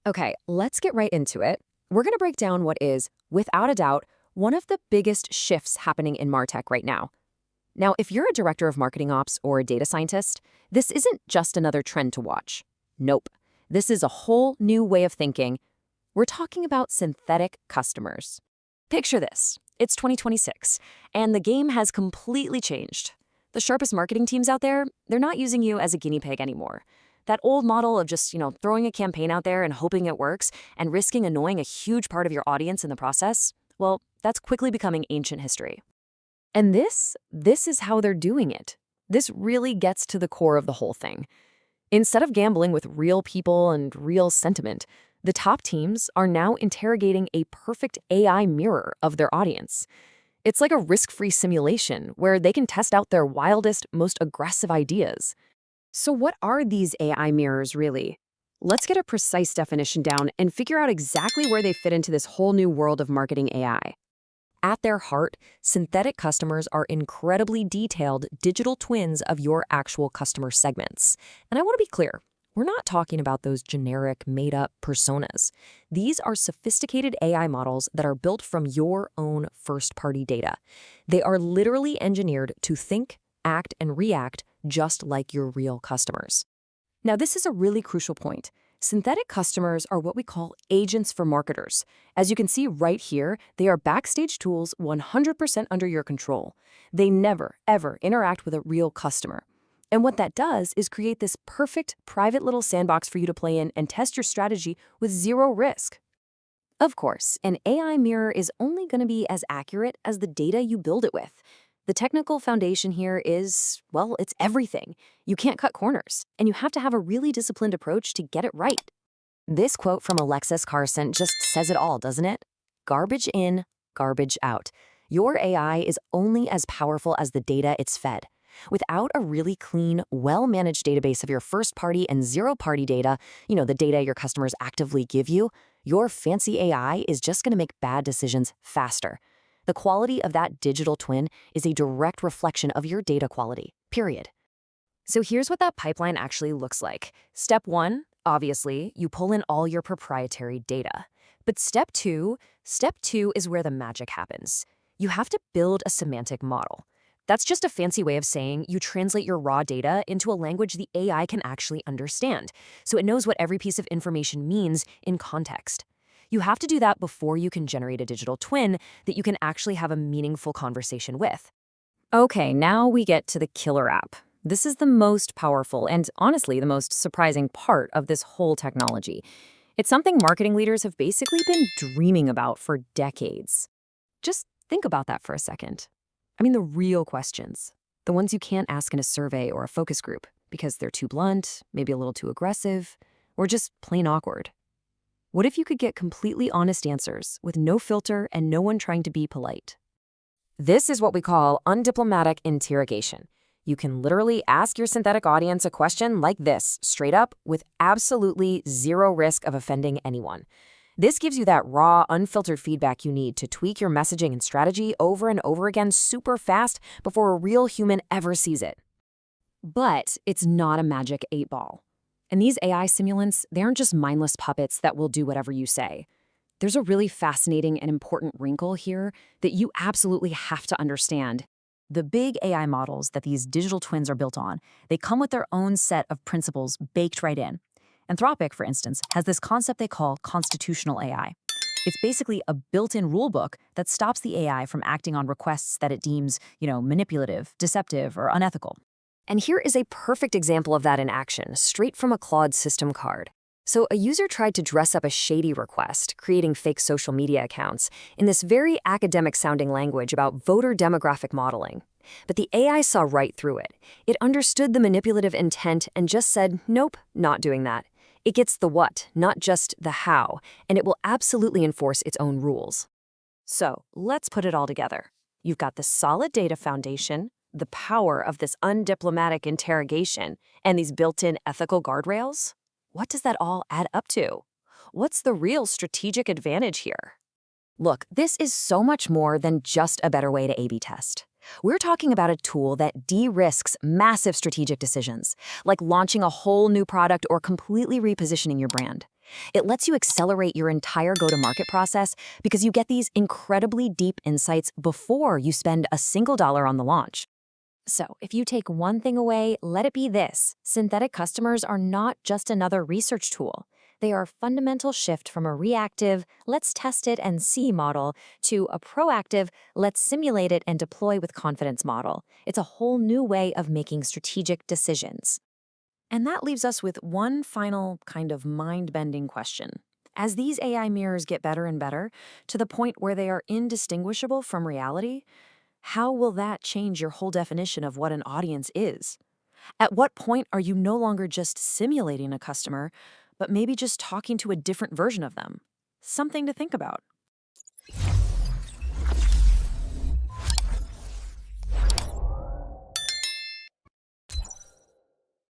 Okay, let's get right into it. We're going to break down what is, without a doubt, one of the biggest shifts happening in MarTech right now. Now, if you're a director of marketing ops or a data scientist, this isn't just another trend to watch. Nope. This is a whole new way of thinking. We're talking about synthetic customers. Picture this. It's 2026, and the game has completely changed. The sharpest marketing teams out there, they're not using you as a guinea pig anymore. That old model of just, throwing a campaign out there and hoping it works and risking annoying a huge part of your audience in the process, well, that's quickly becoming ancient history. And this is how they're doing it. This really gets to the core of the whole thing. Instead of gambling with real people and real sentiment, the top teams are now interrogating a perfect AI mirror of their audience. It's like a risk-free simulation where they can test out their wildest, most aggressive ideas. So what are these AI mirrors really? Let's get a precise definition down and figure out exactly where they fit into this whole new world of marketing AI. At their heart, synthetic customers are incredibly detailed digital twins of your actual customer segments. And I want to be clear, we're not talking about those generic, made-up personas. These are sophisticated AI models that are built from your own first-party data. They are literally engineered to think, act, and react just like your real customers. Now, this is a really crucial point. Synthetic customers are what we call agents for marketers. As you can see right here, they are backstage tools 100% under your control. They never, ever interact with a real customer. And what that does is create this perfect private little sandbox for you to play in and test your strategy with zero risk. Of course, an AI mirror is only going to be as accurate as the data you build it with. The technical foundation here is, well, it's everything. You can't cut corners, and you have to have a really disciplined approach to get it right. This quote from Alexis Carson just says it all, doesn't it? Garbage in, garbage out. Your AI is only as powerful as the data it's fed. Without a really clean, well-managed database of your first-party and zero-party data, the data your customers actively give you, your fancy AI is just going to make bad decisions faster. The quality of that digital twin is a direct reflection of your data quality, period. So here's what that pipeline actually looks like. Step 1, obviously, you pull in all your proprietary data. But step two is where the magic happens. You have to build a semantic model. That's just a fancy way of saying you translate your raw data into a language the AI can actually understand, so it knows what every piece of information means in context. You have to do that before you can generate a digital twin that you can actually have a meaningful conversation with. Okay, now we get to the killer app. This is the most powerful and honestly the most surprising part of this whole technology. It's something marketing leaders have basically been dreaming about for decades. Just think about that for a second. I mean, the real questions, the ones you can't ask in a survey or a focus group because they're too blunt, maybe a little too aggressive, or just plain awkward. What if you could get completely honest answers with no filter and no one trying to be polite? This is what we call undiplomatic interrogation. You can literally ask your synthetic audience a question like this, straight up, with absolutely zero risk of offending anyone. This gives you that raw, unfiltered feedback you need to tweak your messaging and strategy over and over again super fast before a real human ever sees it. But it's not a magic 8-ball. And these AI simulants, they aren't just mindless puppets that will do whatever you say. There's a really fascinating and important wrinkle here that you absolutely have to understand. The big AI models that these digital twins are built on, they come with their own set of principles baked right in. Anthropic, for instance, has this concept they call constitutional AI. It's basically a built-in rulebook that stops the AI from acting on requests that it deems, manipulative, deceptive, or unethical. And here is a perfect example of that in action, straight from a Claude system card. So a user tried to dress up a shady request, creating fake social media accounts, in this very academic-sounding language about voter demographic modeling. But the AI saw right through it. It understood the manipulative intent and just said, nope, not doing that. It gets the what, not just the how, and it will absolutely enforce its own rules. So let's put it all together. You've got the solid data foundation, the power of this undiplomatic interrogation, and these built-in ethical guardrails? What does that all add up to? What's the real strategic advantage here? Look, this is so much more than just a better way to A/B test. We're talking about a tool that de-risks massive strategic decisions, like launching a whole new product or completely repositioning your brand. It lets you accelerate your entire go-to-market process because you get these incredibly deep insights before you spend a single dollar on the launch. So, if you take one thing away, let it be this: synthetic customers are not just another research tool. They are a fundamental shift from a reactive, let's test it and see model, to a proactive, let's simulate it and deploy with confidence model. It's a whole new way of making strategic decisions. And that leaves us with one final kind of mind-bending question. As these AI mirrors get better and better, to the point where they are indistinguishable from reality, how will that change your whole definition of what an audience is? At what point are you no longer just simulating a customer, but maybe just talking to a different version of them? Something to think about.